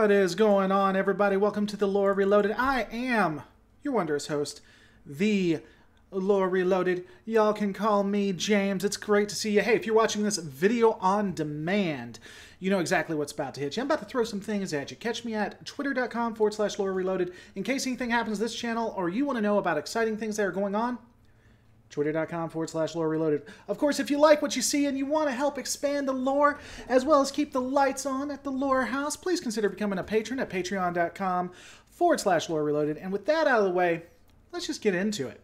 What is going on, everybody? Welcome to the Lore Reloaded. I am your wondrous host, the Lore Reloaded. Y'all can call me James. It's great to see you. Hey, if you're watching this video on demand, you know exactly what's about to hit you. I'm about to throw some things at you. Catch me at twitter.com/Lore Reloaded. In case anything happens to this channel or you want to know about exciting things that are going on, twitter.com/Lore Reloaded. Of course, if you like what you see and you want to help expand the lore, as well as keep the lights on at the Lore House, please consider becoming a patron at patreon.com/Lore Reloaded. And with that out of the way, let's just get into it.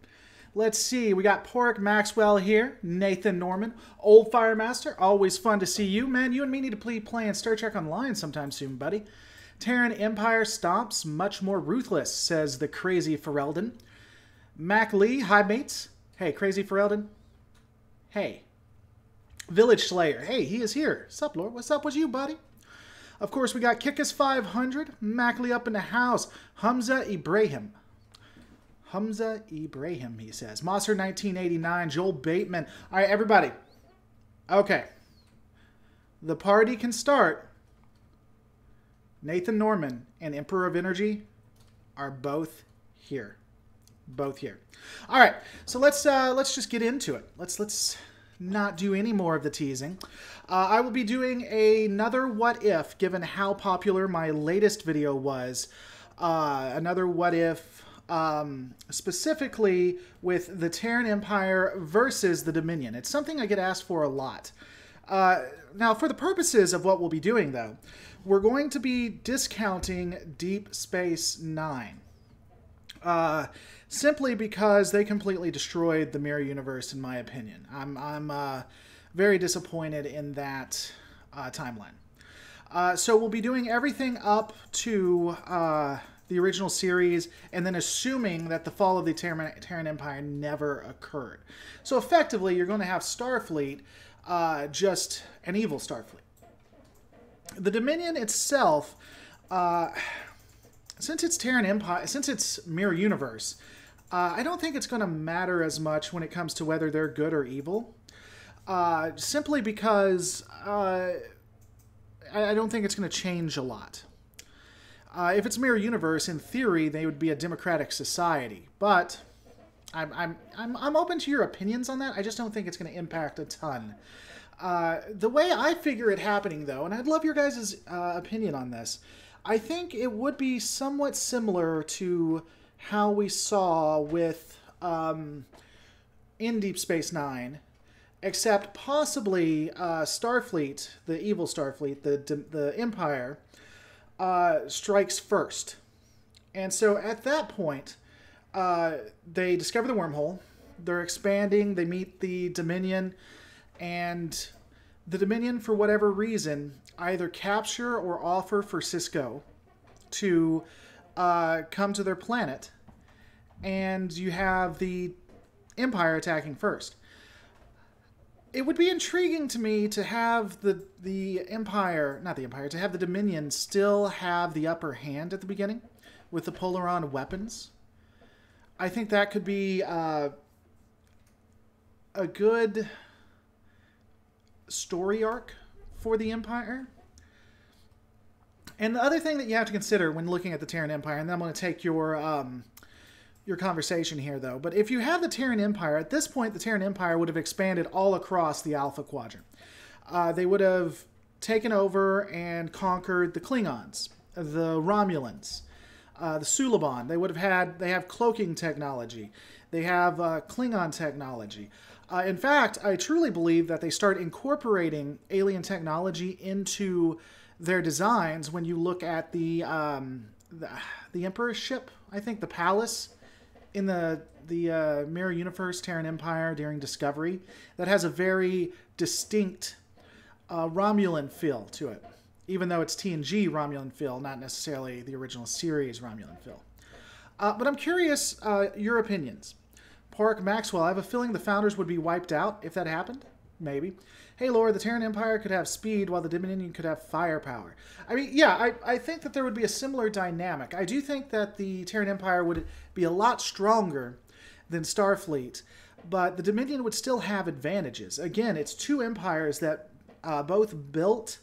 Let's see, we got Pork Maxwell here, Nathan Norman, Old Firemaster, always fun to see you. Man, you and me need to be playing Star Trek Online sometime soon, buddy. TErran Empire stomps much more ruthless, says the crazy Ferelden. Mac Lee, hi mates. Hey, Crazy Ferelden. Hey. Village Slayer. Hey, he is here. Sup, Lord? What's up with you, buddy? Of course, we got Kickus 500. Mackley up in the house. Hamza Ibrahim. Hamza Ibrahim, he says. Monster 1989. Joel Bateman. All right, everybody. Okay. The party can start. Nathan Norman and Emperor of Energy are both here. Both here. All right, so let's just get into it. Let's not do any more of the teasing. I will be doing another what if, given how popular my latest video was. Another what if, specifically with the TErran Empire versus the Dominion. It's something I get asked for a lot. Now, for the purposes of what we'll be doing, though, we're going to be discounting Deep Space Nine. Simply because they completely destroyed the Mirror Universe, in my opinion. I'm very disappointed in that timeline. So we'll be doing everything up to the original series, and then assuming that the fall of the TErran Empire never occurred. So effectively, you're going to have Starfleet, just an evil Starfleet. The Dominion itself, since it's TErran Empire, since it's Mirror Universe, I don't think it's going to matter as much when it comes to whether they're good or evil. Simply because I don't think it's going to change a lot. If it's Mirror Universe, in theory, they would be a democratic society. But I'm open to your opinions on that. I just don't think it's going to impact a ton. The way I figure it happening, though, and I'd love your guys' opinion on this, I think it would be somewhat similar to how we saw with in Deep Space Nine, except possibly Starfleet, the evil Starfleet, the Empire, strikes first. And so at that point, they discover the wormhole, they're expanding, they meet the Dominion, and the Dominion, for whatever reason, either capture or offer for Cisco to come to their planet, and you have the Empire attacking first. It would be intriguing to me to have the Empire, not the Empire, to have the Dominion still have the upper hand at the beginning with the Polaron weapons. I think that could be a good story arc for the Empire. And the other thing that you have to consider when looking at the TErran Empire, and then I'm going to take your conversation here, though, but if you have the TErran Empire, at this point, the TErran Empire would have expanded all across the Alpha Quadrant. They would have taken over and conquered the Klingons, the Romulans, the Suliban. They have cloaking technology. They have Klingon technology. In fact, I truly believe that they start incorporating alien technology into their designs when you look at the Emperor's ship, I think the Palace in the Mirror Universe TErran Empire during Discovery, that has a very distinct Romulan feel to it, even though it's TNG Romulan feel, not necessarily the original series Romulan feel. But I'm curious your opinions. Pork Maxwell, I have a feeling the Founders would be wiped out if that happened. Maybe. Hey, Lord, the TErran Empire could have speed while the Dominion could have firepower. I mean, yeah, I think that there would be a similar dynamic. I do think that the TErran Empire would be a lot stronger than Starfleet, but the Dominion would still have advantages. Again, it's two empires that both built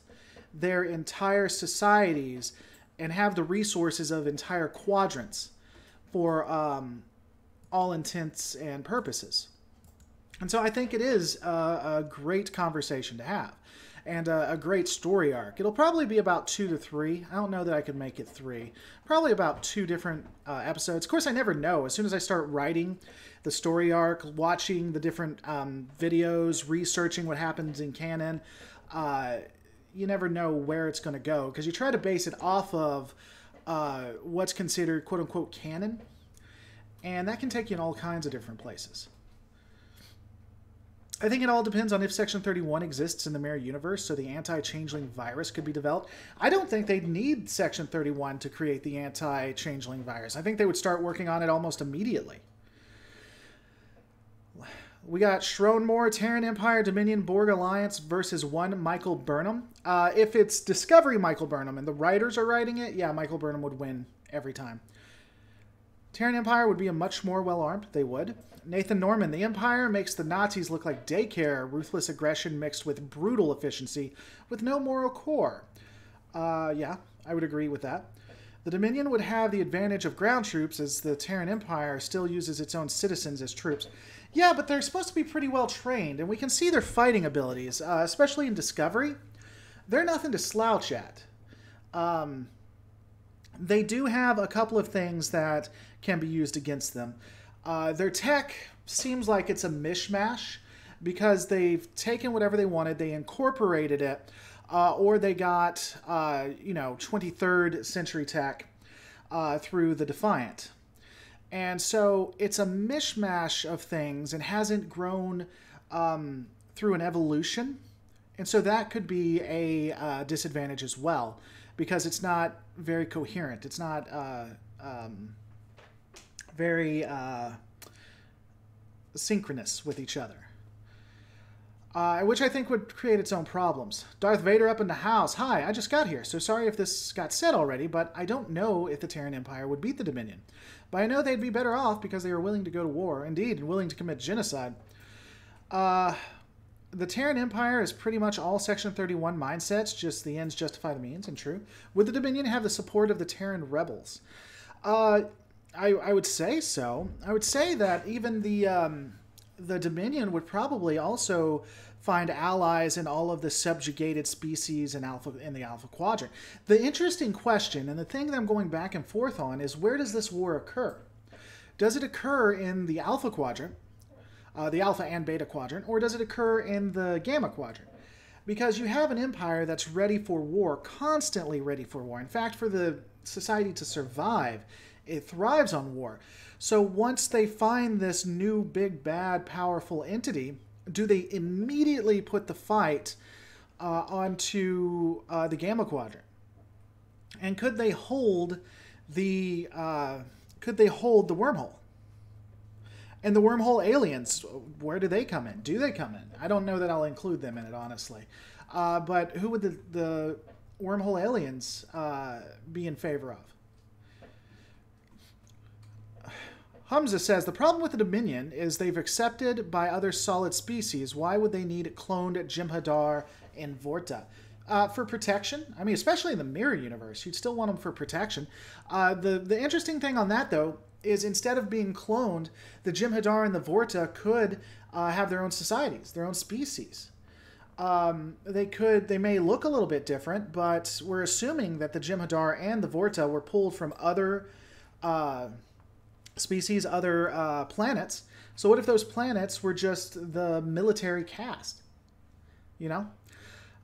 their entire societies and have the resources of entire quadrants for all intents and purposes. And so I think it is a great conversation to have, and a great story arc. It'll probably be about 2 to 3. I don't know that I could make it 3. Probably about 2 different episodes. Of course, I never know. As soon as I start writing the story arc, watching the different videos, researching what happens in canon, you never know where it's going to go, because you try to base it off of what's considered quote-unquote canon, and that can take you in all kinds of different places. I think it all depends on if Section 31 exists in the Mirror Universe, so the anti-changeling virus could be developed. I don't think they'd need Section 31 to create the anti-changeling virus. I think they would start working on it almost immediately. We got Shronmore, Terran Empire, Dominion, Borg Alliance versus one Michael Burnham. If it's Discovery Michael Burnham and the writers are writing it, yeah, Michael Burnham would win every time. Terran Empire would be a much more well-armed. They would. Nathan Norman, the Empire makes the Nazis look like daycare, ruthless aggression mixed with brutal efficiency, with no moral core. Yeah, I would agree with that. The Dominion would have the advantage of ground troops, as the Terran Empire still uses its own citizens as troops. Yeah, but they're supposed to be pretty well trained, and we can see their fighting abilities, especially in Discovery. They're nothing to slouch at. They do have a couple of things that can be used against them. Their tech seems like it's a mishmash, because they've taken whatever they wanted, they incorporated it, or they got, 23rd century tech through the Defiant. And so it's a mishmash of things and hasn't grown through an evolution. And so that could be a disadvantage as well, because it's not very coherent. It's not very synchronous with each other. Which I think would create its own problems. Darth Vader up in the house. Hi, I just got here, so sorry if this got said already, but I don't know if the Terran Empire would beat the Dominion. But I know they'd be better off because they are willing to go to war, indeed, and willing to commit genocide. The Terran Empire is pretty much all Section 31 mindsets, just the ends justify the means, and true. Would the Dominion have the support of the Terran rebels? I would say so. I would say that even the Dominion would probably also find allies in all of the subjugated species in the Alpha Quadrant. The interesting question, and the thing that I'm going back and forth on, is where does this war occur? Does it occur in the Alpha Quadrant, the Alpha and Beta Quadrant, or does it occur in the Gamma Quadrant? Because you have an empire that's ready for war, constantly ready for war. In fact, for the society to survive, it thrives on war. So once they find this new big bad powerful entity, do they immediately put the fight onto the Gamma Quadrant? And could they hold the wormhole? And the wormhole aliens, where do they come in? Do they come in? I don't know that I'll include them in it, honestly. But who would the wormhole aliens be in favor of? Hamza says, the problem with the Dominion is they've accepted by other solid species. Why would they need cloned Jem'Hadar and Vorta? For protection. I mean, especially in the Mirror Universe. You'd still want them for protection. The interesting thing on that, though, is instead of being cloned, the Jem'Hadar and the Vorta could have their own societies, their own species. They may look a little bit different, but we're assuming that the Jem'Hadar and the Vorta were pulled from other species, other planets. So what if those planets were just the military caste? You know?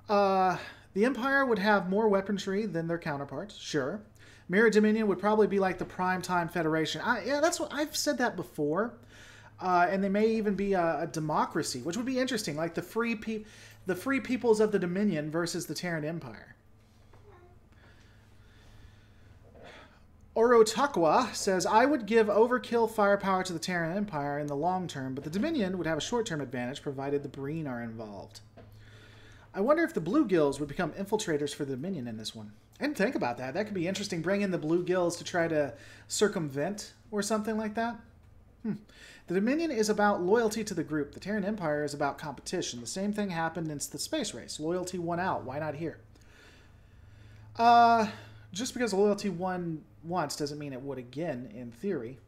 The Empire would have more weaponry than their counterparts, sure. Mirror Dominion would probably be like the Primetime Federation. Yeah, that's what I've said that before. And they may even be a democracy, which would be interesting, like the free peoples of the Dominion versus the Terran Empire. Orotakwa says, I would give overkill firepower to the Terran Empire in the long term, but the Dominion would have a short-term advantage provided the Breen are involved. I wonder if the Bluegills would become infiltrators for the Dominion in this one. I didn't think about that. That could be interesting. Bring in the Bluegills to try to circumvent or something like that. The Dominion is about loyalty to the group. The Terran Empire is about competition. The same thing happened in the space race. Loyalty won out. Why not here? just because loyalty won once doesn't mean it would again, in theory.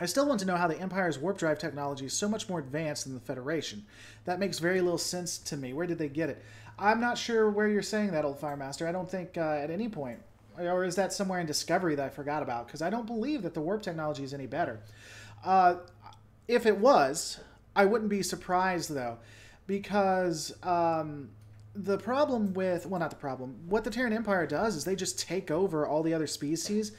I still want to know how the Empire's warp drive technology is so much more advanced than the Federation. That makes very little sense to me. Where did they get it? I'm not sure where you're saying that, Old Firemaster. I don't think at any point. Or is that somewhere in Discovery that I forgot about? Because I don't believe that the warp technology is any better. If it was, I wouldn't be surprised, though. Because the problem with... Well, not the problem. What the Terran Empire does is they just take over all the other species...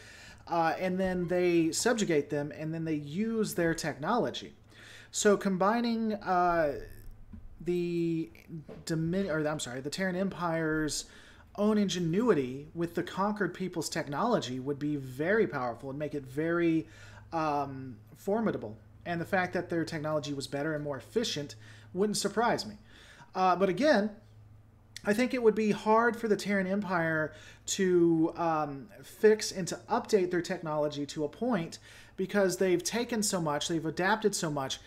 and then they subjugate them, and then they use their technology. So combining the Terran Empire's own ingenuity with the conquered people's technology would be very powerful and make it very formidable. And the fact that their technology was better and more efficient wouldn't surprise me. But again, I think it would be hard for the Terran Empire to fix and to update their technology to a point because they've taken so much, they've adapted so much,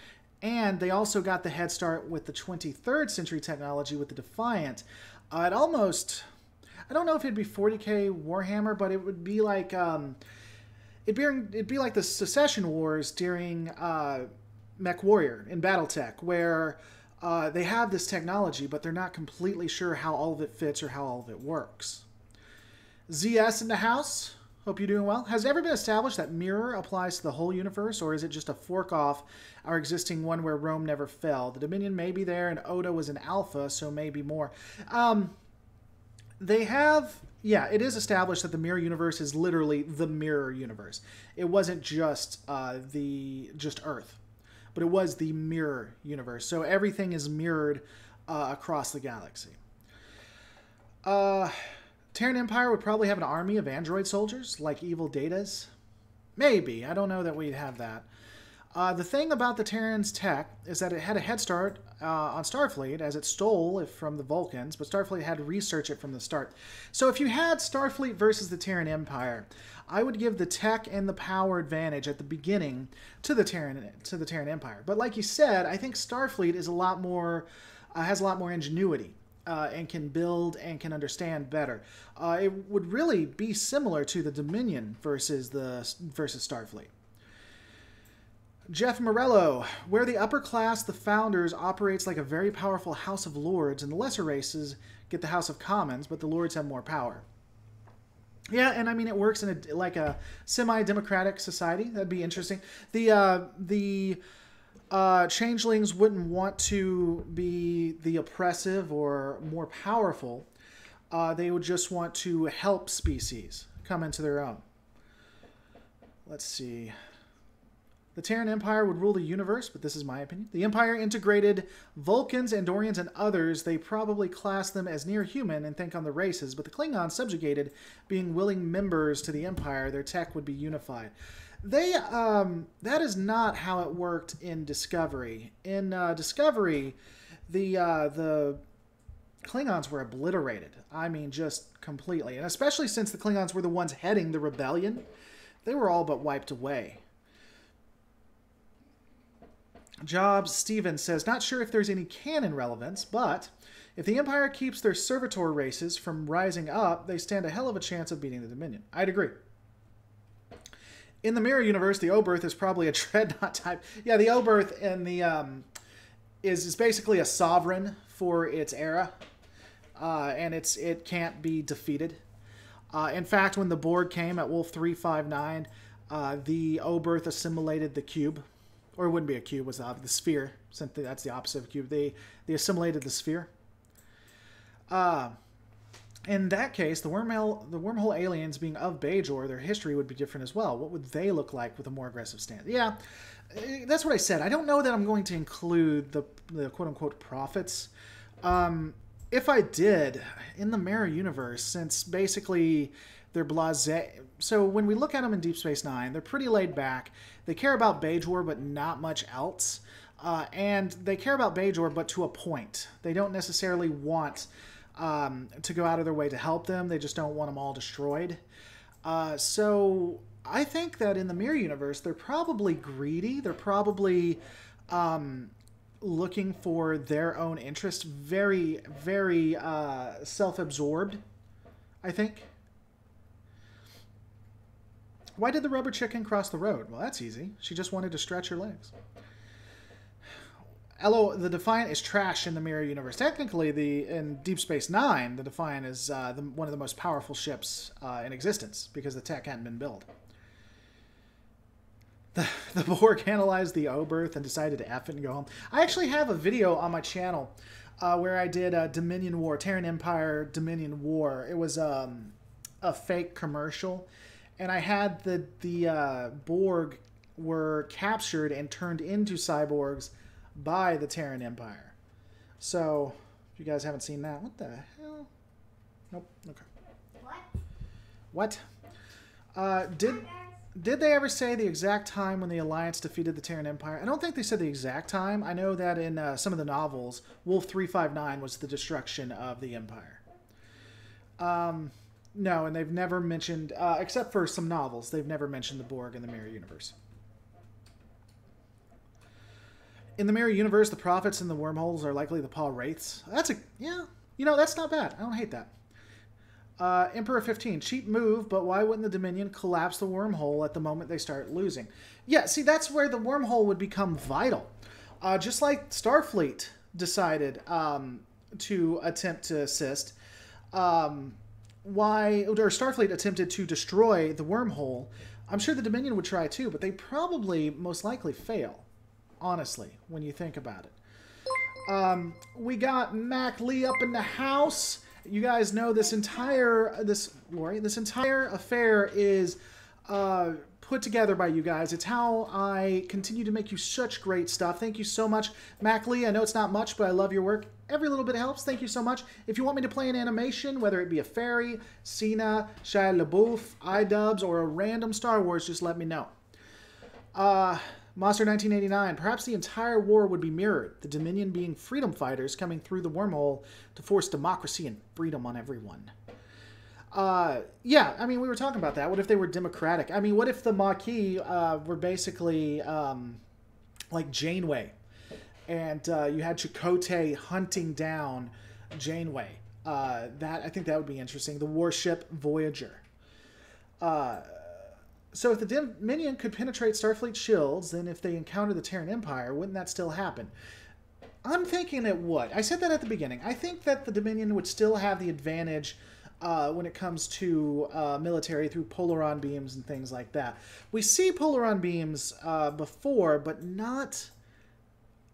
and they also got the head start with the 23rd century technology with the Defiant. It almost, I don't know if it'd be 40k Warhammer, but it would be like it'd be like the Secession Wars during Mech Warrior in BattleTech, where they have this technology, but they're not completely sure how all of it fits or how all of it works. ZS in the house. Hope you're doing well. Has it ever been established that mirror applies to the whole universe, or is it just a fork off our existing one where Rome never fell? The Dominion may be there, and Oda was an alpha, so maybe more. They have... Yeah, it is established that the mirror universe is literally the mirror universe. It wasn't just just Earth, but it was the mirror universe. So everything is mirrored across the galaxy. Terran Empire would probably have an army of android soldiers, like evil Datas. Maybe. I don't know that we'd have that. The thing about the Terran's tech is that it had a head start on Starfleet, as it stole it from the Vulcans, but Starfleet had to research it from the start. So if you had Starfleet versus the Terran Empire, I would give the tech and the power advantage at the beginning to the Terran Empire. But like you said, I think Starfleet is a lot more has a lot more ingenuity and can build and can understand better. It would really be similar to the Dominion versus Starfleet. Jeff Morello, where the upper class, the Founders, operates like a very powerful House of Lords, and the lesser races get the House of Commons, but the Lords have more power. Yeah, and I mean, it works in like a semi-democratic society. That'd be interesting. The changelings wouldn't want to be the oppressive or more powerful. They would just want to help species come into their own. Let's see. The Terran Empire would rule the universe, but this is my opinion. The Empire integrated Vulcans, Andorians, and others. They probably class them as near human and think on the races, but the Klingons subjugated, being willing members to the Empire. Their tech would be unified. That is not how it worked in Discovery. In Discovery, the Klingons were obliterated. I mean, just completely. And especially since the Klingons were the ones heading the rebellion, they were all but wiped away. Jobs Stevens says, not sure if there's any canon relevance, but if the Empire keeps their servitor races from rising up, they stand a hell of a chance of beating the Dominion. I'd agree. In the Mirror Universe, the Oberth is probably a Dreadnought type. Yeah, the Oberth in the is basically a sovereign for its era, and it can't be defeated. In fact, when the Borg came at Wolf 359, the Oberth assimilated the cube. Or it wouldn't be a cube, it was the sphere. Since that's the opposite of a cube. They assimilated the sphere. In that case, the wormhole aliens being of Bajor, their history would be different as well. What would they look like with a more aggressive stance? Yeah, that's what I said. I don't know that I'm going to include the quote-unquote prophets. If I did, in the Mirror Universe, since basically they're blasé. So when we look at them in Deep Space Nine, they're pretty laid back. They care about Bajor, but not much else. And they care about Bajor, but to a point. They don't necessarily want to go out of their way to help them. They just don't want them all destroyed. So I think that in the Mirror Universe, they're probably greedy. They're probably looking for their own interest. Very, very self-absorbed, I think. Why did the rubber chicken cross the road? Well, that's easy. She just wanted to stretch her legs. The Defiant is trash in the Mirror Universe. Technically, in Deep Space Nine, the Defiant is one of the most powerful ships in existence because the tech hadn't been built. The Borg analyzed the O-berth and decided to F it and go home. I actually have a video on my channel where I did Dominion War, TErran Empire Dominion War. It was a fake commercial, and I had the Borg were captured and turned into cyborgs by the TErran Empire. So, if you guys haven't seen that, what the hell? Nope. Okay. What? Did they ever say the exact time when the Alliance defeated the TErran Empire? I don't think they said the exact time. I know that in some of the novels, Wolf 359 was the destruction of the Empire. No, and they've never mentioned, except for some novels, they've never mentioned the Borg in the Mirror Universe. In the Mirror Universe, the prophets in the wormholes are likely the Paul Wraiths. Yeah, you know, that's not bad. I don't hate that. Emperor 15, cheap move, but why wouldn't the Dominion collapse the wormhole at the moment they start losing? Yeah, see, that's where the wormhole would become vital. Just like Starfleet decided to attempt to assist. Starfleet attempted to destroy the wormhole. I'm sure the Dominion would try too, but they probably most likely fail. Honestly, when you think about it. We got Mac Lee up in the house. You guys know this entire affair is put together by you guys. It's how I continue to make you such great stuff. Thank you so much, Mac Lee. I know it's not much, but I love your work. Every little bit helps. Thank you so much. If you want me to play an animation, whether it be a fairy, Cena, Shia LaBeouf, iDubbbz, or a random Star Wars, just let me know. Monster 1989. Perhaps the entire war would be mirrored, the Dominion being freedom fighters coming through the wormhole to force democracy and freedom on everyone. Yeah, I mean, we were talking about that. What if they were democratic? I mean, what if the Maquis were basically like Janeway, and you had Chakotay hunting down Janeway? I think that would be interesting. The Warship Voyager. So if the Dominion could penetrate Starfleet shields, then if they encounter the TErran Empire, wouldn't that still happen? I'm thinking it would. I said that at the beginning. I think that the Dominion would still have the advantage when it comes to military through polaron beams and things like that. We see polaron beams before, but not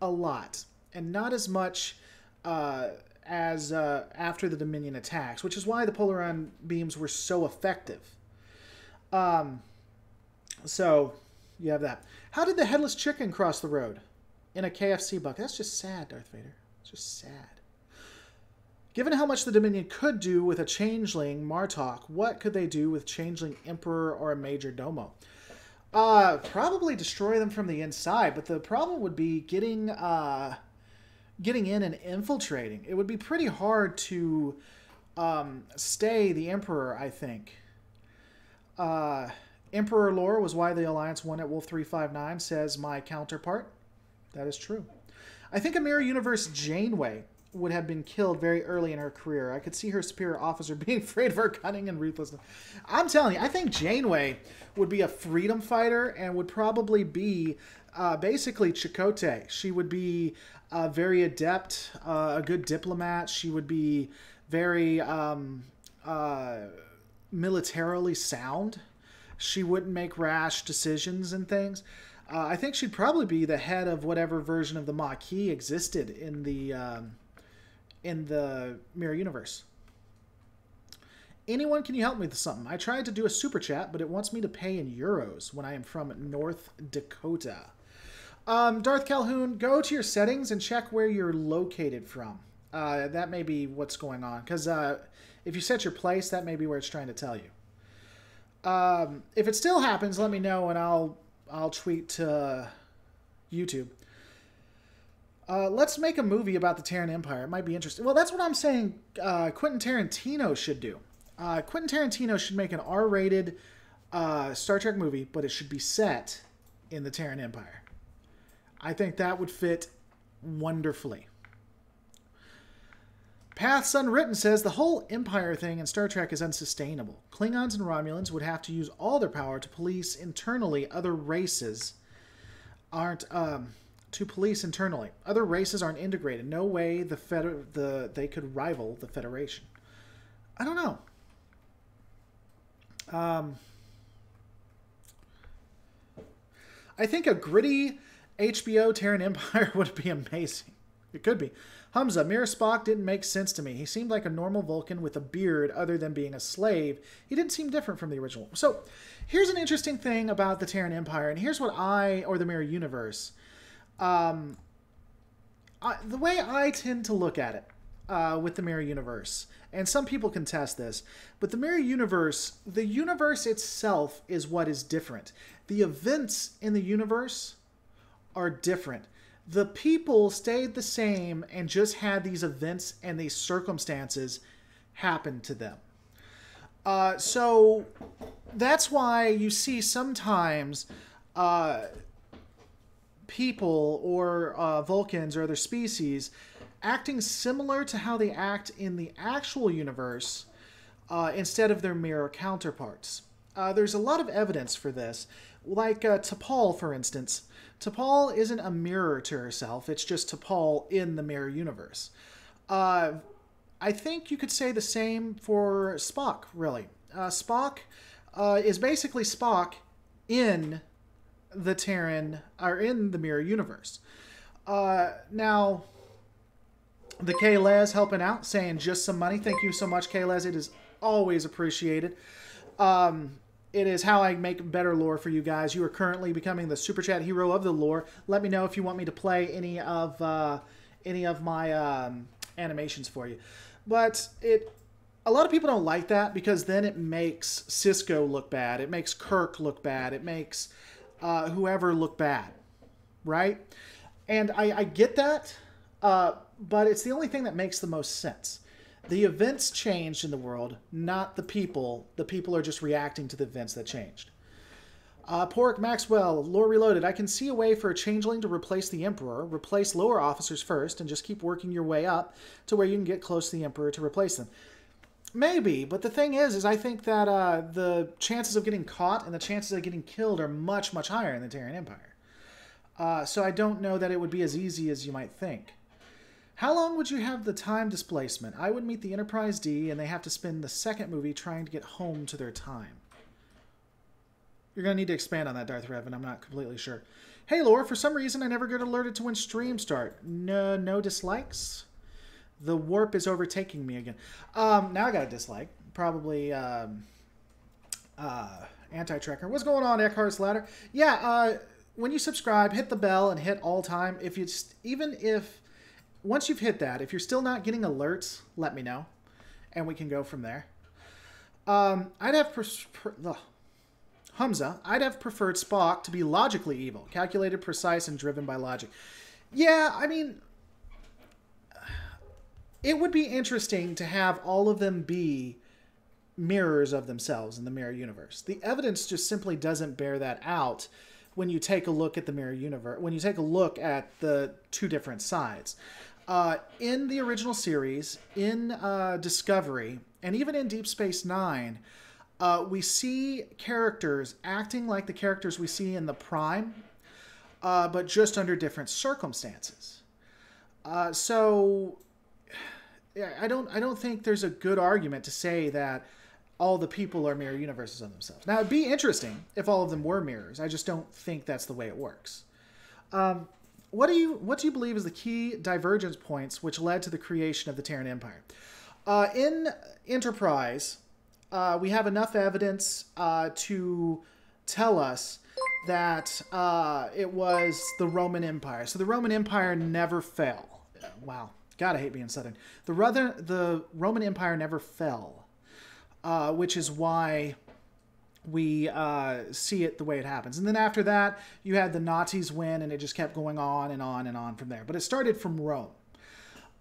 a lot. And not as much as after the Dominion attacks, which is why the polaron beams were so effective. So, you have that. How did the headless chicken cross the road? In a KFC bucket. That's just sad, Darth Vader. It's just sad. Given how much the Dominion could do with a changeling Martok, what could they do with changeling Emperor or a Major Domo? Probably destroy them from the inside, but the problem would be getting in and infiltrating. It would be pretty hard to stay the Emperor, I think. Emperor lore was why the Alliance won at Wolf 359, says my counterpart. That is true. I think a Mirror Universe Janeway would have been killed very early in her career. I could see her superior officer being afraid of her cunning and ruthlessness. I'm telling you, I think Janeway would be a freedom fighter and would probably be basically Chakotay. She would be very adept, a good diplomat. She would be very militarily sound. She wouldn't make rash decisions and things. I think she'd probably be the head of whatever version of the Maquis existed in the Mirror Universe. Anyone, can you help me with something? I tried to do a super chat, but it wants me to pay in euros when I am from North Dakota. Darth Calhoun, go to your settings and check where you're located from. That may be what's going on. Because if you set your place, that may be where it's trying to tell you. If it still happens, let me know and I'll tweet to YouTube. Let's make a movie about the TErran Empire. It might be interesting. Well, that's what I'm saying Quentin Tarantino should do. Quentin Tarantino should make an R-rated Star Trek movie, but it should be set in the TErran Empire. I think that would fit wonderfully. Paths Unwritten says the whole Empire thing in Star Trek is unsustainable. Klingons and Romulans would have to use all their power to police internally. Other races aren't Other races aren't integrated. No way they could rival the Federation. I don't know. I think a gritty HBO TErran Empire would be amazing. It could be. Hamza, Mirror Spock didn't make sense to me. He seemed like a normal Vulcan with a beard other than being a slave. He didn't seem different from the original. So here's an interesting thing about the TErran Empire, and here's what or the Mirror Universe. The way I tend to look at it with the Mirror Universe, and some people contest this, but the Mirror Universe, the universe itself is what is different. The events in the universe are different. The people stayed the same and just had these events and these circumstances happen to them. So that's why you see sometimes people or Vulcans or other species acting similar to how they act in the actual universe instead of their mirror counterparts. There's a lot of evidence for this. Like T'Pol, for instance. T'Pol isn't a mirror to herself. It's just T'Pol in the mirror universe. I think you could say the same for Spock, really. Spock is basically Spock in the TErran, or in the mirror universe. Now, the K-Les helping out, saying just some money. Thank you so much, K-Les. It is always appreciated. It is how I make better lore for you guys. You are currently becoming the Super Chat hero of the lore. Let me know if you want me to play any of my animations for you. But a lot of people don't like that because then it makes Cisco look bad. It makes Kirk look bad. It makes whoever look bad, right? And I get that, but it's the only thing that makes the most sense. The events changed in the world, not the people. The people are just reacting to the events that changed. Pork Maxwell, Lore Reloaded. I can see a way for a changeling to replace the Emperor. Replace lower officers first and just keep working your way up to where you can get close to the Emperor to replace them. Maybe, but the thing is I think that the chances of getting caught and the chances of getting killed are much, much higher in the TErran Empire. So I don't know that it would be as easy as you might think. How long would you have the time displacement? I would meet the Enterprise D, and they have to spend the second movie trying to get home to their time. You're going to need to expand on that, Darth Revan. I'm not completely sure. Hey, Lore, for some reason I never get alerted to when streams start. No dislikes? The warp is overtaking me again. Now I got a dislike. Probably anti-tracker. What's going on, Eckhart's Ladder? Yeah, when you subscribe, hit the bell and hit all time. Once you've hit that, if you're still not getting alerts, let me know, and we can go from there. I'd have preferred Spock to be logically evil, calculated, precise, and driven by logic. Yeah, I mean, it would be interesting to have all of them be mirrors of themselves in the mirror universe. The evidence just simply doesn't bear that out when you take a look at the mirror universe, when you take a look at the two different sides. In the original series, in Discovery, and even in Deep Space Nine, we see characters acting like the characters we see in the Prime, but just under different circumstances. So I don't think there's a good argument to say that all the people are mirror universes of themselves. Now, it'd be interesting if all of them were mirrors. I just don't think that's the way it works. What do you believe is the key divergence points which led to the creation of the TErran Empire? In Enterprise, we have enough evidence to tell us that it was the Roman Empire. So the Roman Empire never fell. Wow. God, I hate being Southern. The Roman Empire never fell, which is why we see it the way it happens. And then after that, you had the Nazis win, and it just kept going on and on and on from there. But it started from Rome.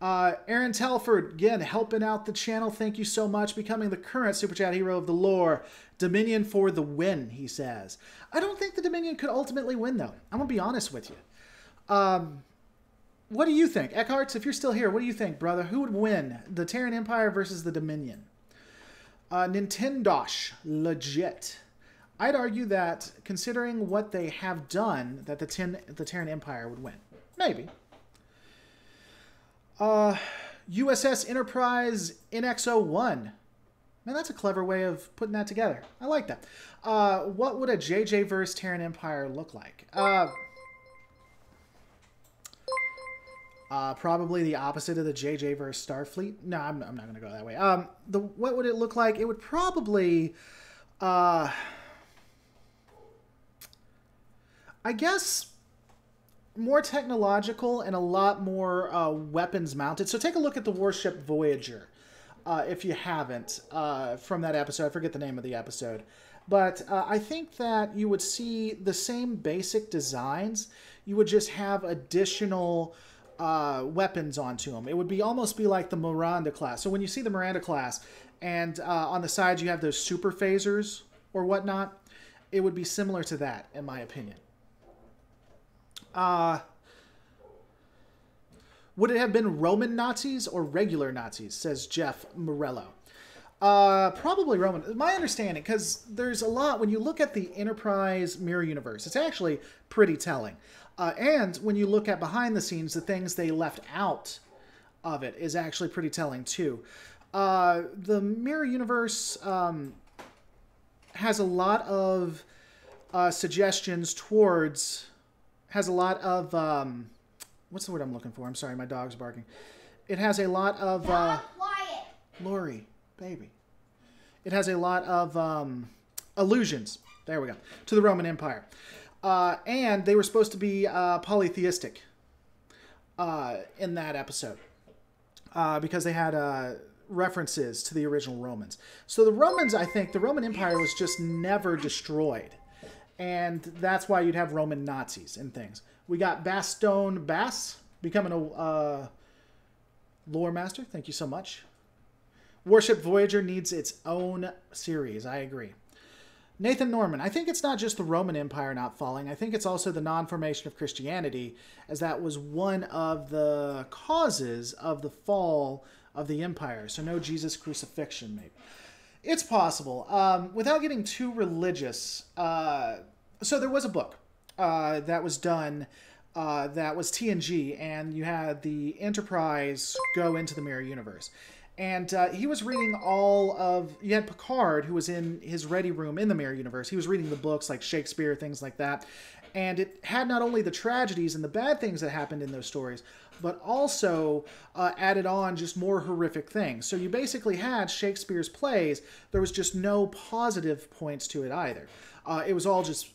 Aaron Telford, again, helping out the channel. Thank you so much. Becoming the current Super Chat hero of the lore. Dominion for the win, he says. I don't think the Dominion could ultimately win, though. I'm going to be honest with you. what do you think? Eckhart's, if you're still here, what do you think, brother? Who would win? The Terran Empire versus the Dominion? Nintendosh, legit. I'd argue that, considering what they have done, that the Terran Empire would win. Maybe. USS Enterprise NX-01. Man, that's a clever way of putting that together. I like that. What would a JJ versus Terran Empire look like? Probably the opposite of the JJ versus Starfleet. No, I'm not going to go that way. What would it look like? It would probably... I guess more technological and a lot more weapons mounted. So take a look at the Warship Voyager, if you haven't, from that episode. I forget the name of the episode. But I think that you would see the same basic designs. You would just have additional weapons onto them. It would almost be like the Miranda class. So when you see the Miranda class and on the sides you have those super phasers or whatnot, it would be similar to that, in my opinion. Would it have been Roman Nazis or regular Nazis, says Jeff Morello. Probably Roman. My understanding, because there's a lot, when you look at the Enterprise mirror universe, it's actually pretty telling. And when you look at behind the scenes, the things they left out of it is actually pretty telling too. The mirror universe has a lot of suggestions towards... has a lot of, what's the word I'm looking for? I'm sorry, my dog's barking. It has a lot of, Lori, baby. It has a lot of allusions, there we go, to the Roman Empire. And they were supposed to be polytheistic in that episode because they had references to the original Romans. So the Romans, I think, the Roman Empire was just never destroyed. And that's why you'd have Roman Nazis and things. We got Bastone Bass becoming a lore master. Thank you so much. Warship Voyager needs its own series. I agree. Nathan Norman. I think it's not just the Roman Empire not falling. I think it's also the non-formation of Christianity, as that was one of the causes of the fall of the empire. So no Jesus crucifixion, maybe. It's possible. Without getting too religious, so there was a book that was done that was TNG, and you had the Enterprise go into the mirror universe. And he was reading you had Picard, who was in his ready room in the mirror universe. He was reading the books like Shakespeare, things like that. And it had not only the tragedies and the bad things that happened in those stories, but also added on just more horrific things. So you basically had Shakespeare's plays. There was just no positive points to it either. It was all just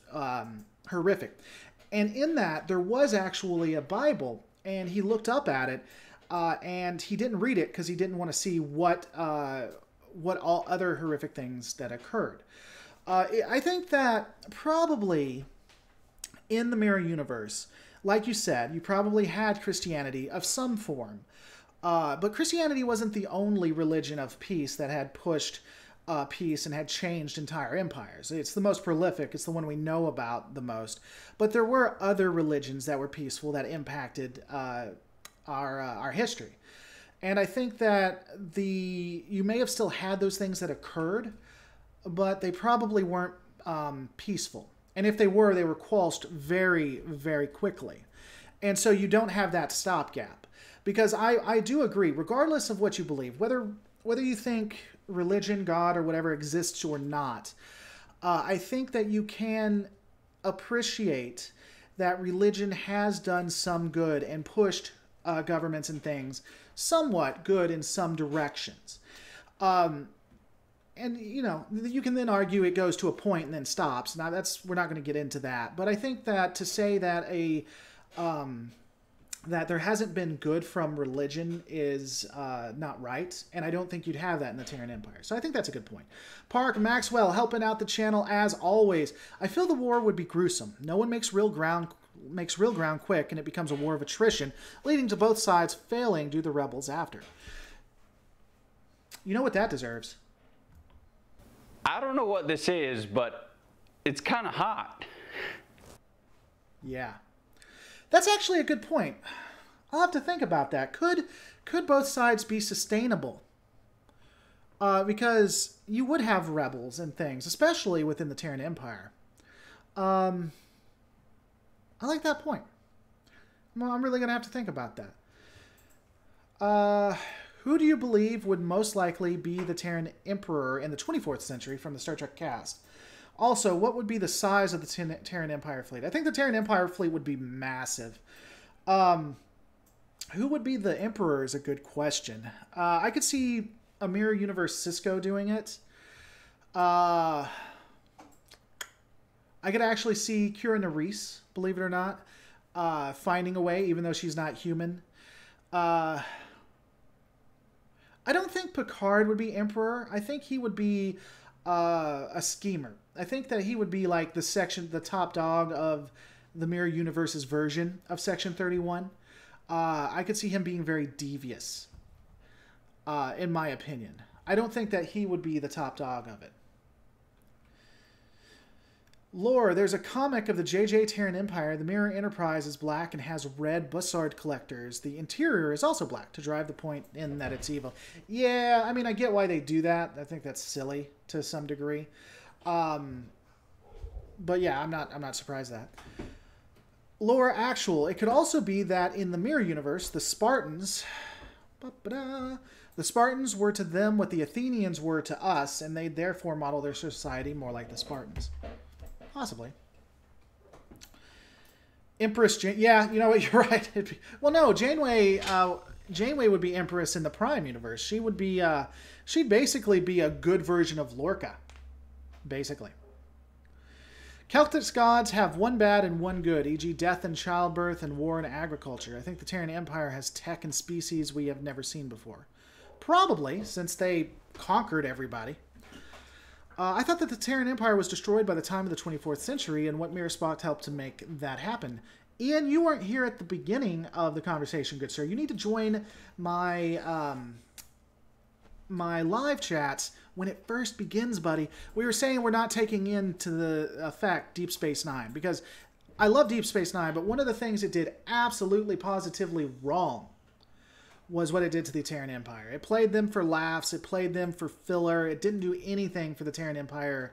horrific. And in that, there was actually a Bible, and he looked up at it, and he didn't read it because he didn't want to see what all other horrific things that occurred. I think that probably in the mirror universe, like you said, you probably had Christianity of some form. But Christianity wasn't the only religion of peace that had pushed peace and had changed entire empires. It's the most prolific. It's the one we know about the most. But there were other religions that were peaceful that impacted our history. And I think that you may have still had those things that occurred, but they probably weren't peaceful. And if they were quashed very, very quickly. And so you don't have that stopgap. Because I do agree, regardless of what you believe, whether you think religion, God, or whatever exists or not, I think that you can appreciate that religion has done some good and pushed governments and things somewhat good in some directions. And, you know, you can then argue it goes to a point and then stops. Now, we're not going to get into that. But I think that to say that that there hasn't been good from religion is not right. And I don't think you'd have that in the Terran Empire. So I think that's a good point. Park Maxwell helping out the channel as always. I feel the war would be gruesome. No one makes real ground quick, and it becomes a war of attrition, leading to both sides failing due to the rebels after. You know what that deserves? I don't know what this is, but it's kind of hot. Yeah. That's actually a good point. I'll have to think about that. Could both sides be sustainable? Because you would have rebels and things, especially within the Terran Empire. I like that point. Well, I'm really going to have to think about that. Who do you believe would most likely be the Terran Emperor in the 24th century from the Star Trek cast? Also, what would be the size of the Terran Empire fleet? I think the Terran Empire fleet would be massive. Who would be the Emperor is a good question. I could see a Mirror Universe Cisco doing it. I could actually see Kira Nerys, believe it or not, finding a way, even though she's not human. I don't think Picard would be Emperor. I think he would be a schemer. I think that he would be like the top dog of the Mirror Universe's version of Section 31. I could see him being very devious, in my opinion. I don't think that he would be the top dog of it. Lore, there's a comic of the JJ Terran Empire. The Mirror Enterprise is black and has red bussard collectors. The interior is also black to drive the point in that it's evil. Yeah, I mean, I get why they do that. I think that's silly to some degree. But yeah, I'm not surprised at that. Lore actual. It could also be that in the Mirror Universe, the Spartans... The Spartans were to them what the Athenians were to us, and they therefore model their society more like the Spartans. Possibly. Empress Jane... Yeah, you know what? You're right. Well, no, Janeway would be Empress in the Prime Universe. She would be... she'd basically be a good version of Lorca. Basically. Celtic gods have one bad and one good, e.g. death and childbirth and war and agriculture. I think the Terran Empire has tech and species we have never seen before. Probably, since they conquered everybody. I thought that the Terran Empire was destroyed by the time of the 24th century, and what Mirror Spock helped to make that happen. Ian, you weren't here at the beginning of the conversation, good sir. You need to join my my live chats when it first begins, buddy. We were saying we're not taking into the effect Deep Space Nine, because I love Deep Space Nine, but one of the things it did absolutely positively wrong was what it did to the Terran Empire. It played them for laughs. It played them for filler. It didn't do anything for the Terran Empire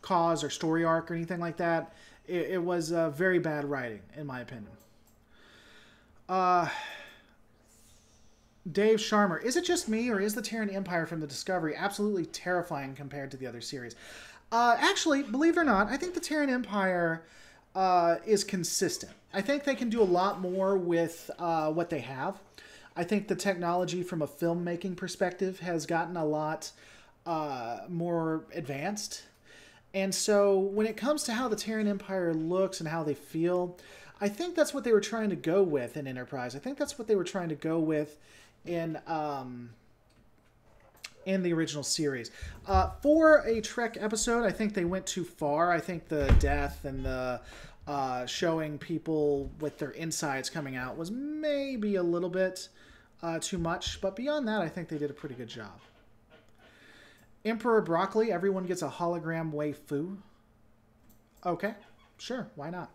cause or story arc or anything like that. It was very bad writing, in my opinion. Dave Sharmer, is it just me, or is the Terran Empire from the Discovery absolutely terrifying compared to the other series? Actually, believe it or not, I think the Terran Empire is consistent. I think they can do a lot more with what they have. I think the technology from a filmmaking perspective has gotten a lot more advanced. And so when it comes to how the Terran Empire looks and how they feel, I think that's what they were trying to go with in Enterprise. I think that's what they were trying to go with in the original series. For a Trek episode, I think they went too far. I think the death and the showing people with their insides coming out was maybe a little bit too much. But beyond that, I think they did a pretty good job. Emperor Broccoli, everyone gets a hologram waifu. Okay, sure, why not?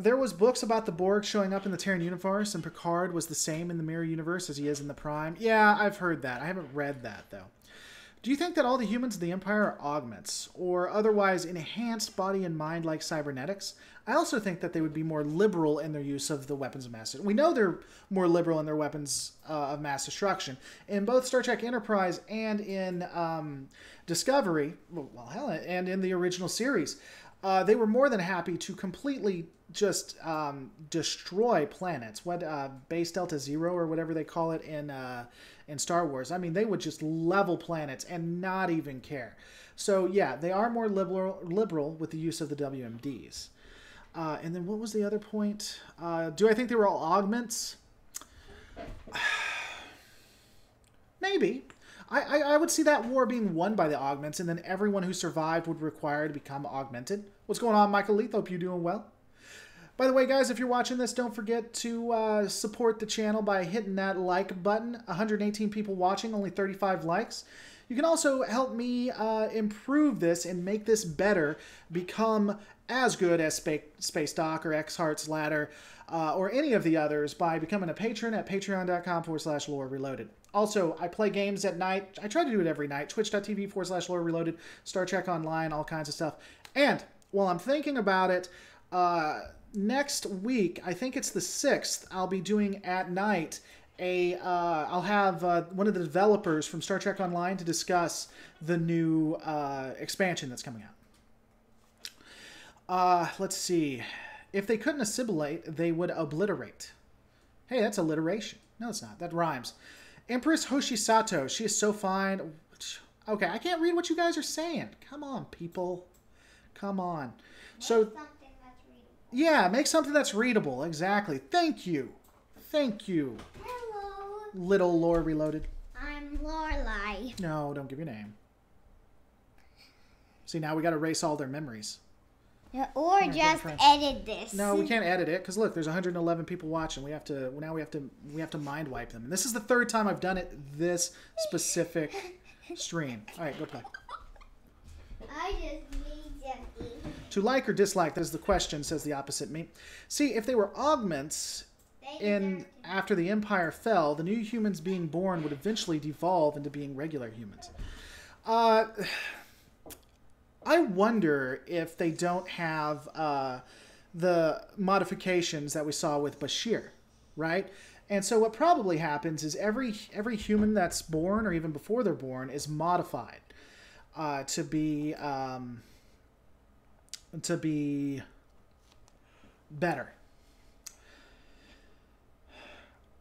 There was books about the Borg showing up in the Terran universe, and Picard was the same in the Mirror Universe as he is in the Prime. Yeah, I've heard that. I haven't read that, though. Do you think that all the humans in the Empire are augments, or otherwise enhanced body and mind like cybernetics? I also think that they would be more liberal in their use of the weapons of mass destruction. We know they're more liberal in their weapons of mass destruction. In both Star Trek Enterprise and in Discovery, well, hell, and in the original series, they were more than happy to completely just destroy planets. What Base Delta Zero or whatever they call it in Star Wars. I mean, they would just level planets and not even care. So yeah, they are more liberal with the use of the WMDs. And then what was the other point? Do I think they were all augments? Maybe. I would see that war being won by the augments, and then everyone who survived would require to become augmented. What's going on, Michael Leith? Hope you're doing well. By the way, guys, if you're watching this, don't forget to support the channel by hitting that like button. 118 people watching, only 35 likes. You can also help me improve this and make this better, become as good as Space Dock or X-Heart's Ladder or any of the others by becoming a patron at patreon.com/lore reloaded. Also, I play games at night. I try to do it every night. Twitch.tv/lore reloaded, Star Trek Online, all kinds of stuff. And while I'm thinking about it, next week, I think it's the 6th, I'll be doing at night I'll have one of the developers from Star Trek Online to discuss the new expansion that's coming out. Let's see. If they couldn't assimilate, they would obliterate. Hey, that's alliteration. No, it's not. That rhymes. Empress Hoshisato. She is so fine. Okay, I can't read what you guys are saying. Come on, people. Come on. So, yeah, make something that's readable. Exactly. Thank you. Thank you. Hello. Little Lore Reloaded. I'm Lorelai. No, don't give your name. See, now we got to erase all their memories. Yeah, or just edit this. No, we can't edit it because look, there's 111 people watching. We have to mind wipe them. And this is the 3rd time I've done it this specific stream. All right, go play. I just need something. To like or dislike, that is the question, says the opposite me. See, if they were augments after the Empire fell, the new humans being born would eventually devolve into being regular humans. I wonder if they don't have the modifications that we saw with Bashir, right? And so what probably happens is every human that's born, or even before they're born, is modified to be better.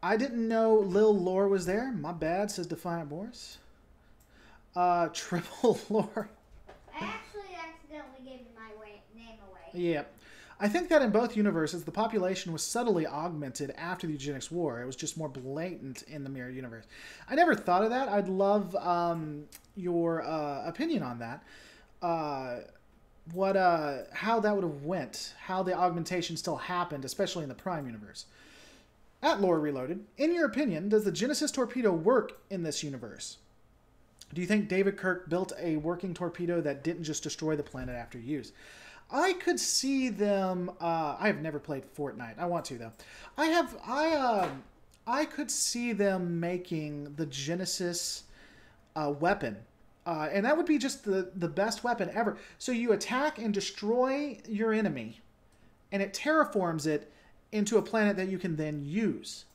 I didn't know Lil Lore was there. My bad, says Defiant Boris. Triple Lore. I actually accidentally gave my name away. Yeah. I think that in both universes, the population was subtly augmented after the Eugenics War. It was just more blatant in the Mirror Universe. I never thought of that. I'd love your opinion on that. How that would have went. How the augmentation still happened, especially in the Prime Universe. At Lore Reloaded, in your opinion, does the Genesis torpedo work in this universe? Do you think David Kirk built a working torpedo that didn't just destroy the planet after use? I could see them. I have never played Fortnite. I want to though. I could see them making the Genesis weapon, and that would be just the best weapon ever. So you attack and destroy your enemy, and it terraforms it into a planet that you can then use.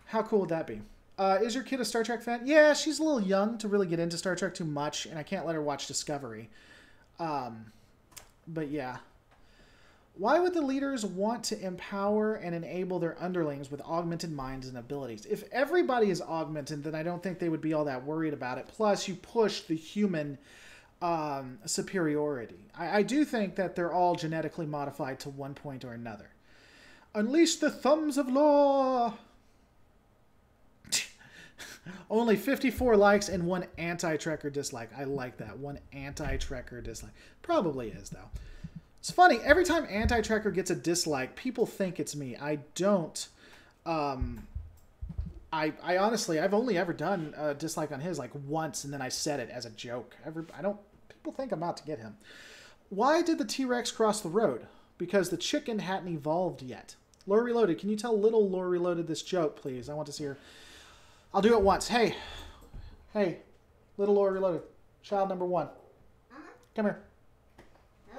How cool would that be? Is your kid a Star Trek fan? Yeah, she's a little young to really get into Star Trek too much, and I can't let her watch Discovery. But yeah. Why would the leaders want to empower and enable their underlings with augmented minds and abilities? If everybody is augmented, then I don't think they would be all that worried about it. Plus, you push the human superiority. I do think that they're all genetically modified to one point or another. Unleash the thumbs of law! Only 54 likes and 1 anti-Trekker dislike. I like that. 1 anti-Trekker dislike. Probably is, though. It's funny. Every time anti-Trekker gets a dislike, people think it's me. I don't. I honestly, I've only ever done a dislike on his like once, and then I said it as a joke. People think I'm out to get him. Why did the T-Rex cross the road? Because the chicken hadn't evolved yet. Lore Reloaded, can you tell little Lore Reloaded this joke, please? I want to see her. I'll do it once. Hey, little Lore Reloaded, child number 1. Come here.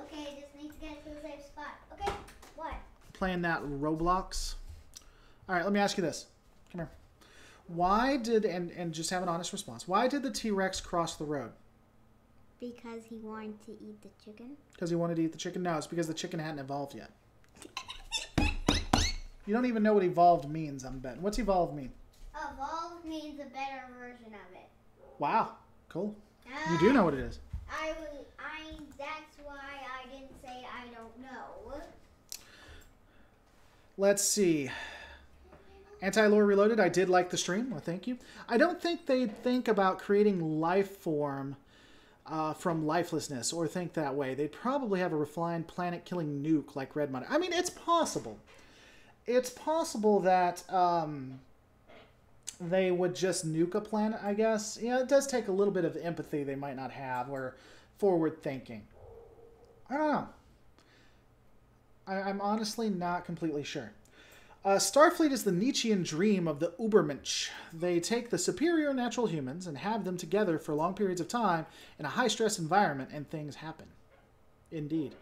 Okay, just need to get to the safe spot. Okay, what? Playing that Roblox. All right, let me ask you this. Come here. Why did, and just have an honest response, why did the T-Rex cross the road? Because he wanted to eat the chicken. Because he wanted to eat the chicken? No, it's because the chicken hadn't evolved yet. You don't even know what evolved means, I'm betting. What's evolved mean? Evolved means a better version of it. Wow, cool. You do know what it is. That's why I didn't say I don't know. Let's see. Anti-Lore Reloaded, I did like the stream. Well, thank you. I don't think they'd think about creating life form from lifelessness or think that way. They'd probably have a refined planet-killing nuke like Red Monitor. I mean, it's possible. It's possible that they would just nuke a planet, I guess. Yeah, it does take a little bit of empathy they might not have, or forward thinking. I don't know. I'm honestly not completely sure. Starfleet is the Nietzschean dream of the Ubermensch. They take the superior natural humans and have them together for long periods of time in a high-stress environment, and things happen. Indeed.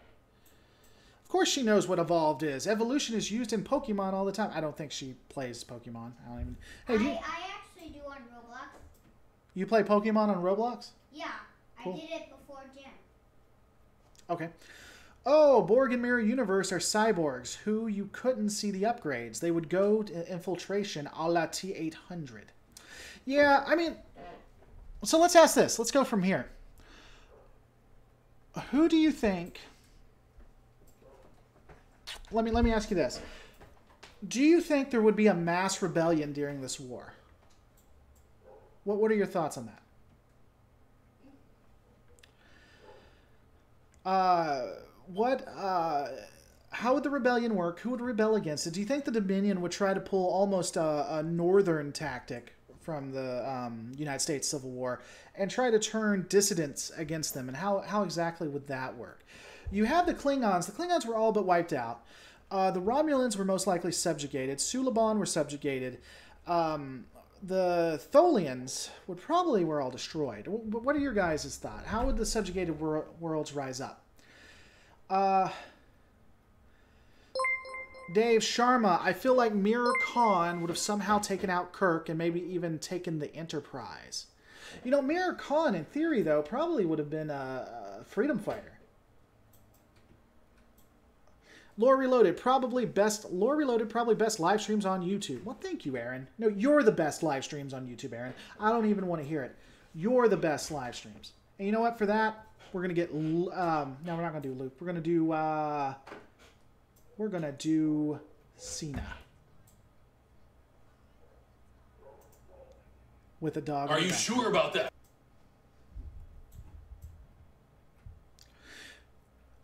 Of course she knows what evolved is. Evolution is used in Pokemon all the time. I don't think she plays Pokemon. I don't even... Hey, I actually do on Roblox. You play Pokemon on Roblox? Yeah, cool. I did it before gym. Okay. Oh, Borg and Mirror Universe are cyborgs who you couldn't see the upgrades. They would go to infiltration a la T-800. Yeah, I mean... So let's ask this. Let's go from here. Who do you think... Let me ask you this. Do you think there would be a mass rebellion during this war? What are your thoughts on that? How would the rebellion work? Who would rebel against it? Do you think the Dominion would try to pull almost a northern tactic from the United States Civil War and try to turn dissidents against them? And how exactly would that work? You have the Klingons. The Klingons were all but wiped out. The Romulans were most likely subjugated. Suliban were subjugated. The Tholians were all destroyed. What are your guys' thoughts? How would the subjugated worlds rise up? Dave Sharma, I feel like Mirror Khan would have somehow taken out Kirk and maybe even taken the Enterprise. You know, Mirror Khan, in theory, though, probably would have been a freedom fighter. Lore Reloaded, probably best live streams on YouTube. Well, thank you, Aaron. No, you're the best live streams on YouTube, Aaron. I don't even want to hear it. You're the best live streams. And you know what? For that, we're going to get... no, we're not going to do Luke. We're going to do Cena. With a dog. Are you sure about that?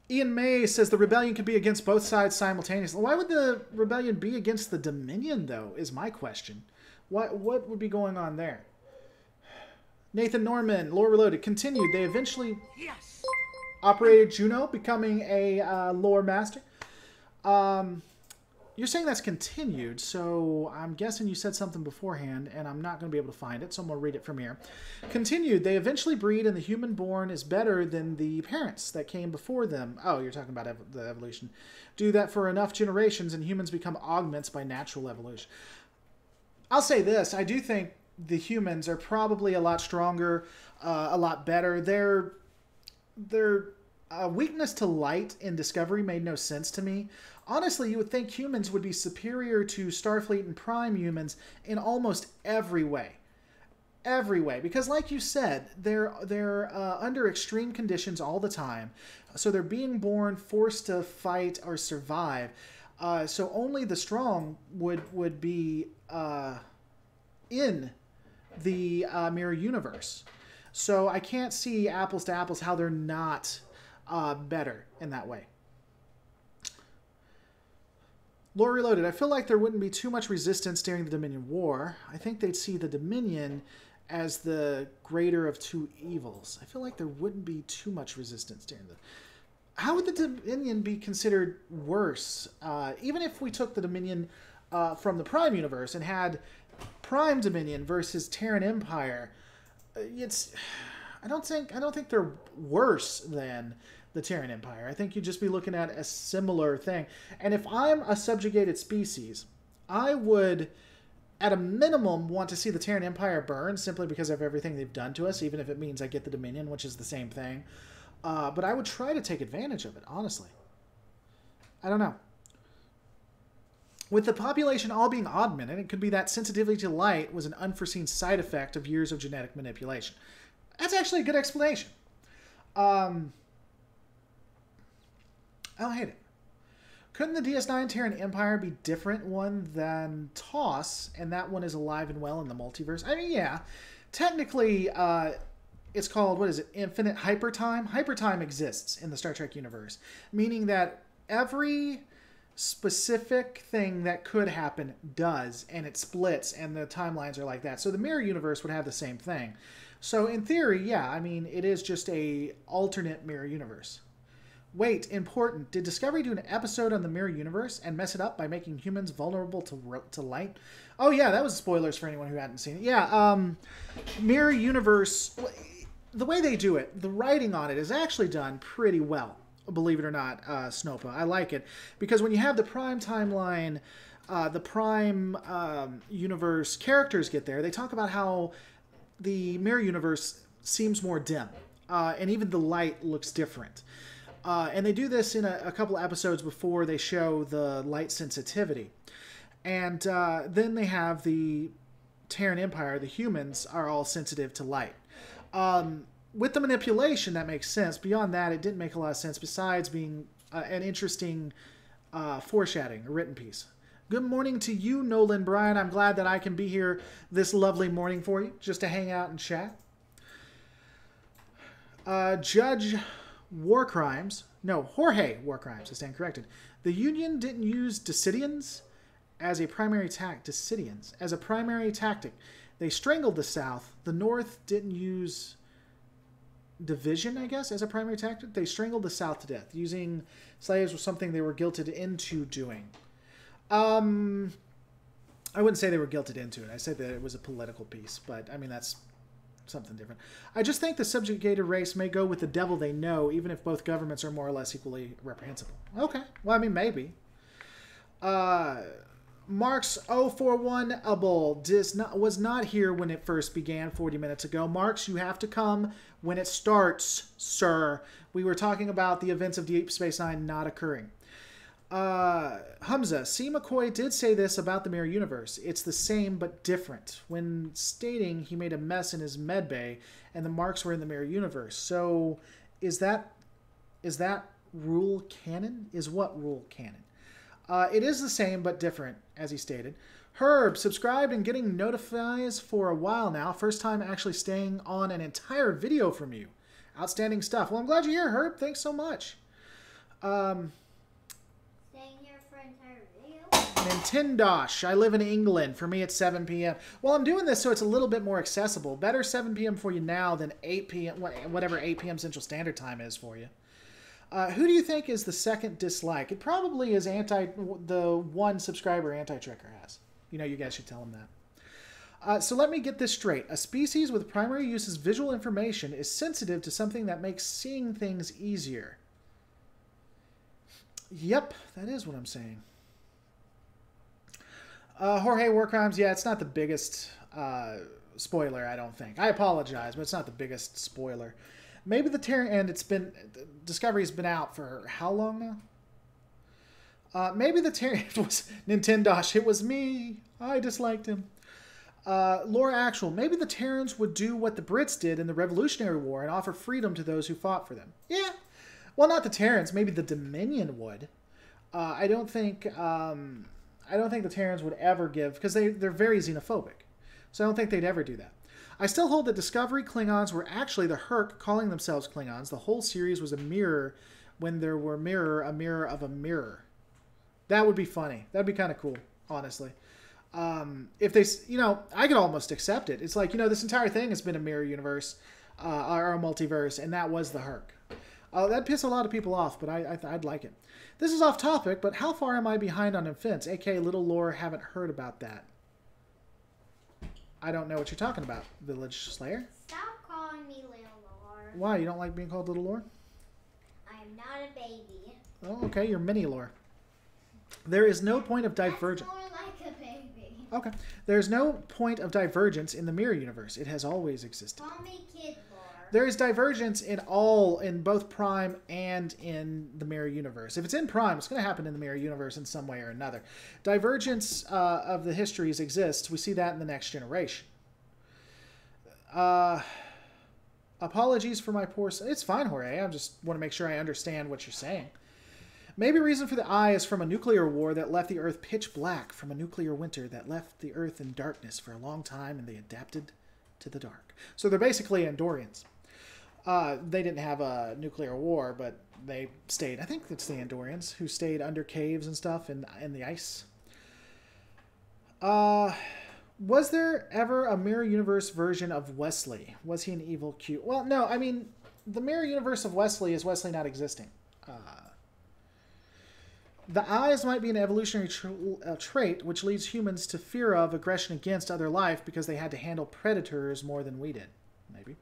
Ian May says the rebellion could be against both sides simultaneously. Why would the rebellion be against the Dominion, though, is my question. What would be going on there? Nathan Norman, Lore Reloaded, continued. They eventually operated Juno, becoming a lore master. You're saying that's continued, so I'm guessing you said something beforehand, and I'm not going to be able to find it, so I'm going to read it from here. Continued, they eventually breed, and the human born is better than the parents that came before them. Oh, you're talking about the evolution. Do that for enough generations, and humans become augments by natural evolution. I'll say this, I do think the humans are probably a lot stronger, a lot better. Their weakness to light in Discovery made no sense to me. Honestly, you would think humans would be superior to Starfleet and Prime humans in almost every way. Every way. Because like you said, they're under extreme conditions all the time. So they're being born, forced to fight or survive. So only the strong would be in the mirror universe. So I can't see apples to apples how they're not better in that way. Lore Reloaded, I feel like there wouldn't be too much resistance during the Dominion War. I think they'd see the Dominion as the greater of two evils. I feel like there wouldn't be too much resistance during the... How would the Dominion be considered worse? Even if we took the Dominion from the Prime universe and had Prime Dominion versus TErran Empire, I don't think they're worse than the TErran Empire. I think you'd just be looking at a similar thing. And if I'm a subjugated species, I would, at a minimum, want to see the TErran Empire burn simply because of everything they've done to us, even if it means I get the Dominion, which is the same thing. But I would try to take advantage of it, honestly. I don't know. With the population all being augmented, it could be that sensitivity to light was an unforeseen side effect of years of genetic manipulation. That's actually a good explanation. I don't hate it. Couldn't the DS9 TErran Empire be different one than TOS, and that one is alive and well in the multiverse? I mean, yeah. Technically, it's called, what is it, Infinite Hypertime? Hypertime exists in the Star Trek universe, meaning that every specific thing that could happen does, and it splits, and the timelines are like that. So the mirror universe would have the same thing. So in theory, yeah, I mean, it is just a alternate mirror universe. Wait, important. Did Discovery do an episode on the mirror universe and mess it up by making humans vulnerable to light? Oh yeah, that was spoilers for anyone who hadn't seen it. Yeah, mirror universe, the way they do it, the writing on it is actually done pretty well, believe it or not, Snopa. I like it, because when you have the Prime timeline, the Prime universe characters get there, they talk about how the mirror universe seems more dim, and even the light looks different. And they do this in a couple episodes before they show the light sensitivity. And then they have the TErran Empire, the humans, are all sensitive to light. With the manipulation, that makes sense. Beyond that, it didn't make a lot of sense, besides being an interesting foreshadowing, a written piece. Good morning to you, Nolan Bryan. I'm glad that I can be here this lovely morning for you, just to hang out and chat. Judge War Crimes. No, Jorge War Crimes, I stand corrected. The Union didn't use Decidians as a primary Decidians as a primary tactic. They strangled the South. The North didn't use division, I guess, as a primary tactic. They strangled the South to death. Using slaves was something they were guilted into doing. I wouldn't say they were guilted into it. I said that it was a political piece, but I mean, that's something different. I just think the subjugated race may go with the devil they know, even if both governments are more or less equally reprehensible. Okay. Well, I mean, maybe. Marks 041able was not here when it first began 40 minutes ago. Marks, you have to come when it starts, sir. We were talking about the events of Deep Space Nine not occurring. Hamza, C. McCoy did say this about the mirror universe. It's the same but different, when stating he made a mess in his med bay and the marks were in the mirror universe. So is that rule canon? Is what rule canon? It is the same but different, as he stated. Herb, subscribed and getting notifies for a while now. First time actually staying on an entire video from you. Outstanding stuff. Well, I'm glad you're here, Herb. Thanks so much. Nintendosh. I live in England. For me, it's 7 p.m. Well, I'm doing this so it's a little bit more accessible. Better 7 p.m. for you now than 8 p.m. whatever 8 p.m. Central Standard Time is for you. Who do you think is the second dislike? It probably is the one subscriber Anti-Trekker has. You know, you guys should tell him that. So let me get this straight. A species with primary use as visual information is sensitive to something that makes seeing things easier. Yep, that is what I'm saying. Jorge War Crimes, yeah, it's not the biggest spoiler, I don't think. I apologize, but it's not the biggest spoiler. Maybe the TErran, and Discovery's been out for how long now? Maybe the TErran, it was Nintendosh, it was me, I disliked him. Laura Actual, maybe the Terrans would do what the Brits did in the Revolutionary War and offer freedom to those who fought for them. Yeah, well, not the Terrans, maybe the Dominion would. I don't think the Terrans would ever give, because they're very xenophobic. So I don't think they'd ever do that. I still hold that Discovery Klingons were actually the Herc calling themselves Klingons. The whole series was a mirror when there were a mirror of a mirror. That would be funny. That'd be kind of cool, honestly. If they, I could almost accept it. It's like, this entire thing has been a mirror universe, or a multiverse, and that was the Herc. That'd piss a lot of people off, but I'd like it. This is off topic, but how far am I behind on Infants? A.k.a. Little Lore, haven't heard about that. I don't know what you're talking about, Village Slayer. Stop calling me Little Lore. Why? You don't like being called Little Lore? I am not a baby. Oh, okay. You're Mini Lore. There is no point of divergence. That's more like a baby. Okay. There's no point of divergence in the mirror universe. It has always existed. Call me Kid Lore. There is divergence in both Prime and in the mirror universe. If it's in Prime, it's going to happen in the mirror universe in some way or another. Divergence of the histories exists. We see that in the Next Generation. Apologies for my poor... It's fine, Jorge. I just want to make sure I understand what you're saying. Maybe reason for the eye is from a nuclear war that left the Earth pitch black, from a nuclear winter that left the Earth in darkness for a long time, and they adapted to the dark. So they're basically Andorians. They didn't have a nuclear war, but they stayed. I think it's the Andorians who stayed under caves and stuff in the ice. Was there ever a mirror universe version of Wesley? Was he an evil Q? Well, no. I mean, the mirror universe of Wesley is Wesley not existing. The eyes might be an evolutionary trait which leads humans to fear of aggression against other life because they had to handle predators more than we did. Maybe.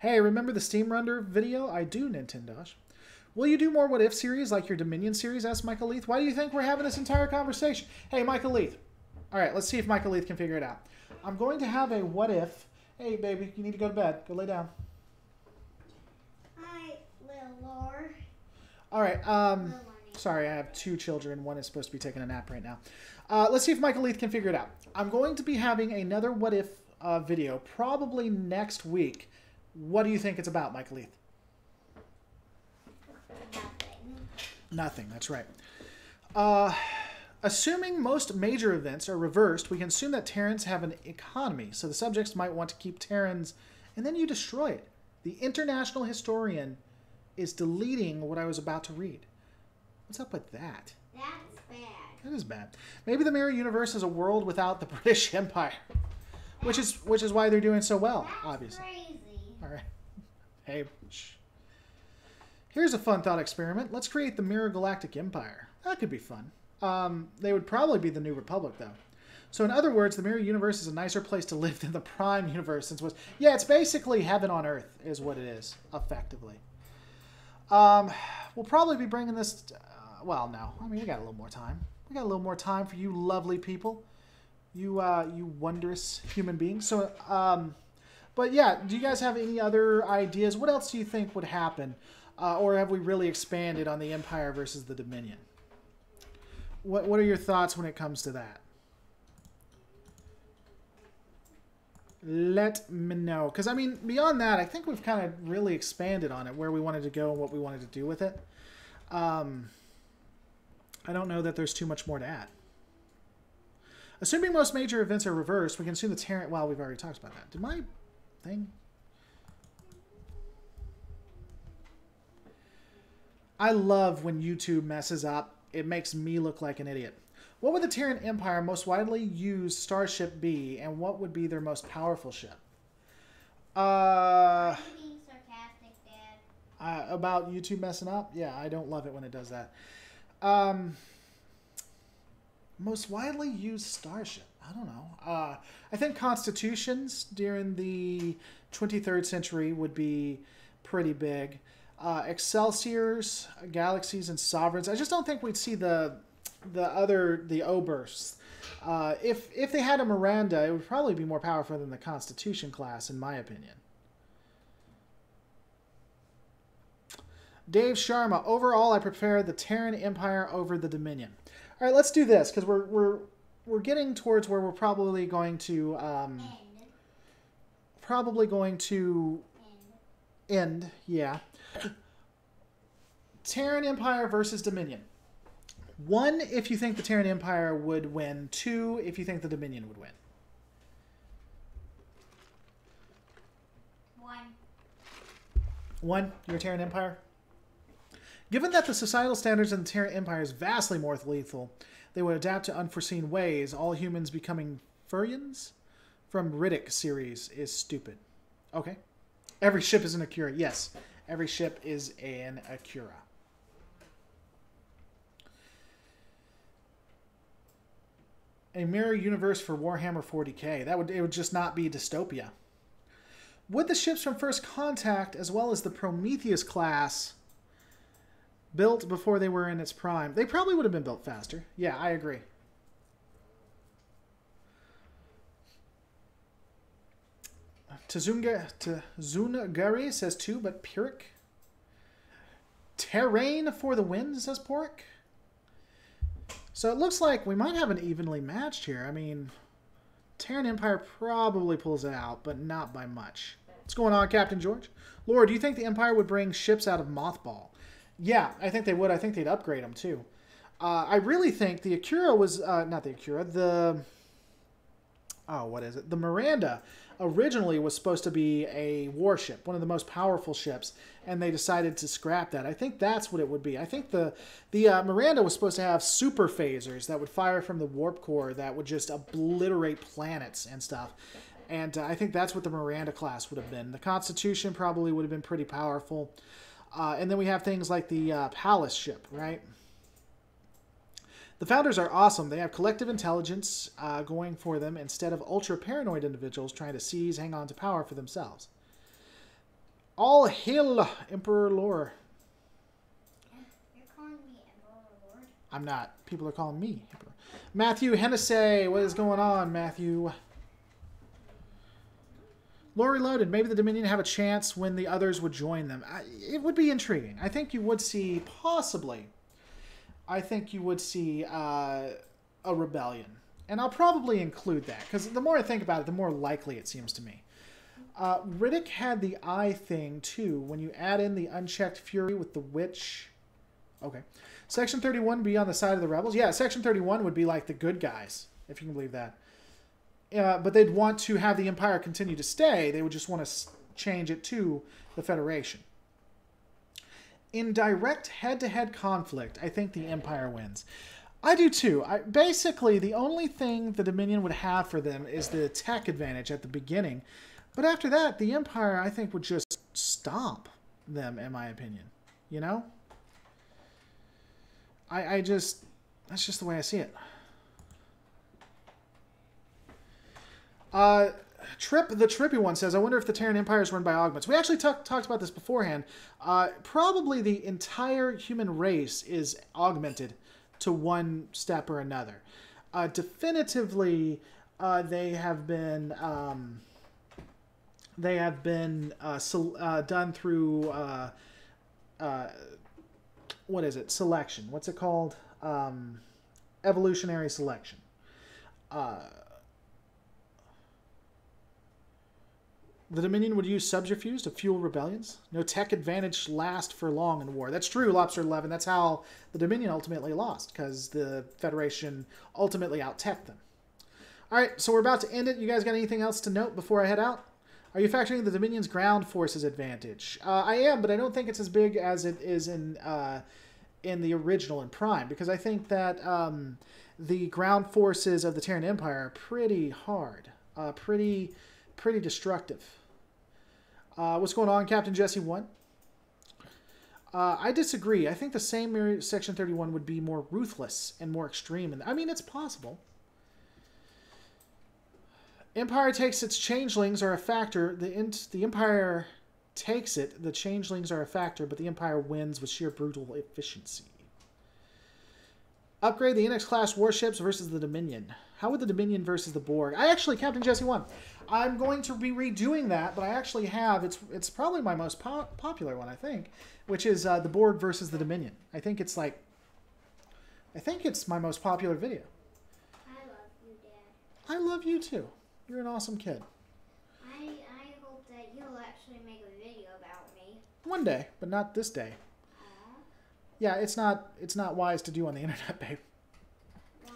Hey, remember the Steam Render video? I do, Nintendosh. Will you do more What If series like your Dominion series? Asked Michael Leith. Why do you think we're having this entire conversation? Hey, Michael Leith. All right, let's see if Michael Leith can figure it out. I'm going to have a What If. Hey, baby, you need to go to bed. Go lay down. Hi, little Lore. All right, sorry, I have 2 children. One is supposed to be taking a nap right now. Let's see if Michael Leith can figure it out. I'm going to be having another What If video probably next week. What do you think it's about, Michael Leith? Nothing, that's right. Assuming most major events are reversed, we can assume that Terrans have an economy, so the subjects might want to keep Terrans, and then you destroy it. The international historian is deleting what I was about to read. What's up with that? That's bad. That is bad. Maybe the mirror universe is a world without the British Empire, which is why they're doing so well, That's obviously. crazy. All right. Hey, shh. Here's a fun thought experiment. Let's create the Mirror Galactic Empire. That could be fun. They would probably be the New Republic, though. So in other words, the Mirror Universe is a nicer place to live than the Prime Universe. Yeah, it's basically heaven on Earth is what it is, effectively. We'll probably be bringing this... well, no. I mean, we got a little more time. We got a little more time for you lovely people. You wondrous human beings. So, but yeah, do you guys have any other ideas? What else do you think would happen? Or have we really expanded on the Empire versus the Dominion? What are your thoughts when it comes to that? Let me know. Because, I mean, beyond that, I think we've kind of really expanded on it, where we wanted to go and what we wanted to do with it. I don't know that there's too much more to add. Assuming most major events are reversed, we can assume the Terran... Well, we've already talked about that. Did my thing... I love when YouTube messes up. It makes me look like an idiot. What would the Terran Empire most widely used starship be, and what would be their most powerful ship? Are you being sarcastic, Dad? About YouTube messing up? Yeah, I don't love it when it does that. Most widely used starship? I don't know. I think Constitutions during the 23rd century would be pretty big. Excelsiors, Galaxies, and Sovereigns. I just don't think we'd see the Obersts. If they had a Miranda, it would probably be more powerful than the Constitution class, in my opinion. Dave Sharma. Overall, I prefer the Terran Empire over the Dominion. All right, let's do this because we're getting towards where we're probably going to end. Yeah. Terran Empire versus Dominion. 1, if you think the Terran Empire would win. 2, if you think the Dominion would win. 1, your Terran Empire? Given that the societal standards in the Terran Empire is vastly more lethal, they would adapt to unforeseen ways. All humans becoming Furians from Riddick series is stupid. Okay. Every ship is an Acura. Yes, every ship is an Acura. A mirror universe for Warhammer 40k. It would just not be dystopia. Would the ships from First Contact, as well as the Prometheus class, built before they were in its prime? They probably would have been built faster. Yeah, I agree. Tazungari says 2, but Pyrrhic. Terrain for the win, says Pork. So it looks like we might have an evenly matched here. I mean, Terran Empire probably pulls it out, but not by much. What's going on, Captain George? Laura, do you think the Empire would bring ships out of mothball? Yeah, I think they would. I think they'd upgrade them, too. I really think the Acura was... not the Acura, oh, what is it? The Miranda originally was supposed to be a warship, one of the most powerful ships, and they decided to scrap that. I think that's what it would be. I think the Miranda was supposed to have super phasers that would fire from the warp core that would just obliterate planets and stuff. And I think that's what the Miranda class would have been. The Constitution probably would have been pretty powerful. And then we have things like the Palace ship, right? The Founders are awesome. They have collective intelligence going for them instead of ultra-paranoid individuals trying to seize, hang on to power for themselves. All hail, Emperor Lore. You're calling me Emperor Lord? I'm not. People are calling me Emperor. Matthew Hennessy, what is going on, Matthew? Lore Reloaded. Maybe the Dominion have a chance when the others would join them. It would be intriguing. I think you would see, possibly... I think you would see a rebellion. And I'll probably include that, because the more I think about it, the more likely it seems to me. Riddick had the eye thing, too, when you add in the unchecked fury with the witch. Okay. Section 31 be on the side of the rebels? Yeah, Section 31 would be like the good guys, if you can believe that. But they'd want to have the Empire continue to stay. They would just want to change it to the Federation. In direct head-to-head conflict, I think the Empire wins. I do too. Basically, the only thing the Dominion would have for them is the tech advantage at the beginning. But after that, the Empire, I think, would just stomp them, in my opinion. You know? That's just the way I see it. The Trippy one says, I wonder if the Terran Empire is run by augments. We actually talked about this beforehand. Probably the entire human race is augmented to one step or another. Definitively, they have been done through what is it? Selection. What's it called? Evolutionary selection. The Dominion would use subterfuge to fuel rebellions. No tech advantage lasts for long in war. That's true, Lobster 11. That's how the Dominion ultimately lost, because the Federation ultimately out-teched them. All right, so we're about to end it. You guys got anything else to note before I head out? Are you factoring the Dominion's ground forces advantage? I am, but I don't think it's as big as it is in the original in Prime, because I think that the ground forces of the Terran Empire are pretty hard, pretty destructive. What's going on, Captain Jesse 1? I disagree. I think the same Section 31 would be more ruthless and more extreme. And I mean, it's possible. Empire takes its changelings are a factor. The Empire takes it. The changelings are a factor, but the Empire wins with sheer brutal efficiency. Upgrade the NX-class warships versus the Dominion. How would the Dominion versus the Borg? Captain Jesse 1. I'm going to be redoing that, but I actually have, it's probably my most popular one, I think, which is the Borg versus the Dominion. I think it's my most popular video. I love you, Dad. I love you too. You're an awesome kid. I hope that you'll actually make a video about me. One day, but not this day. Yeah, it's not wise to do on the internet, babe. Why?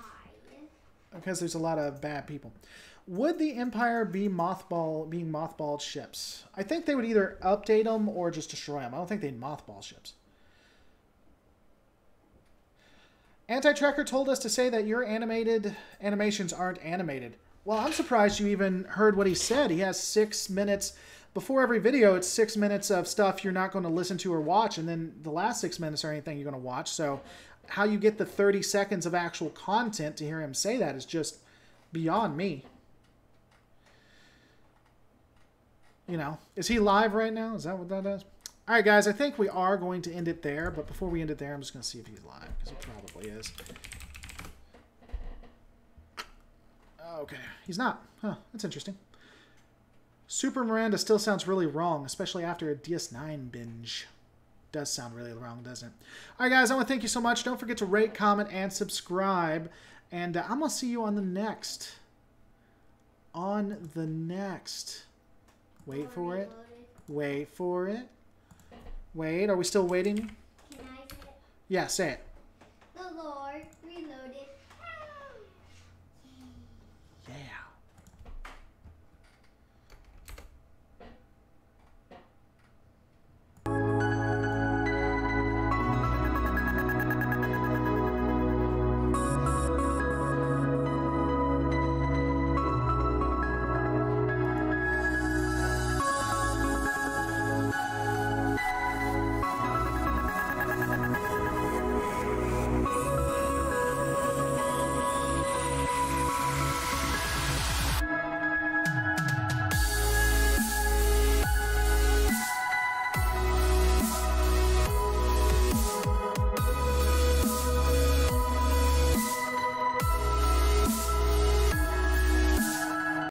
Because there's a lot of bad people. Would the Empire be being mothballed ships? I think they would either update them or just destroy them. I don't think they'd mothball ships. Anti-Tracker told us to say that your animations aren't animated. Well, I'm surprised you even heard what he said. He has 6 minutes. Before every video, it's 6 minutes of stuff you're not going to listen to or watch, and then the last 6 minutes are anything you're going to watch. So how you get the 30 seconds of actual content to hear him say that is just beyond me. You know, is he live right now? Is that what that is? All right, guys, I think we are going to end it there. But before we end it there, I'm just going to see if he's live, because he probably is. Okay, he's not. Huh, that's interesting. Super Miranda still sounds really wrong, especially after a DS9 binge. Does sound really wrong, doesn't it? All right, guys, I want to thank you so much. Don't forget to rate, comment, and subscribe. And I'm going to see you on the next. Wait for it. Wait for it. Wait, are we still waiting? Can I say it? Yeah, say it. The Lord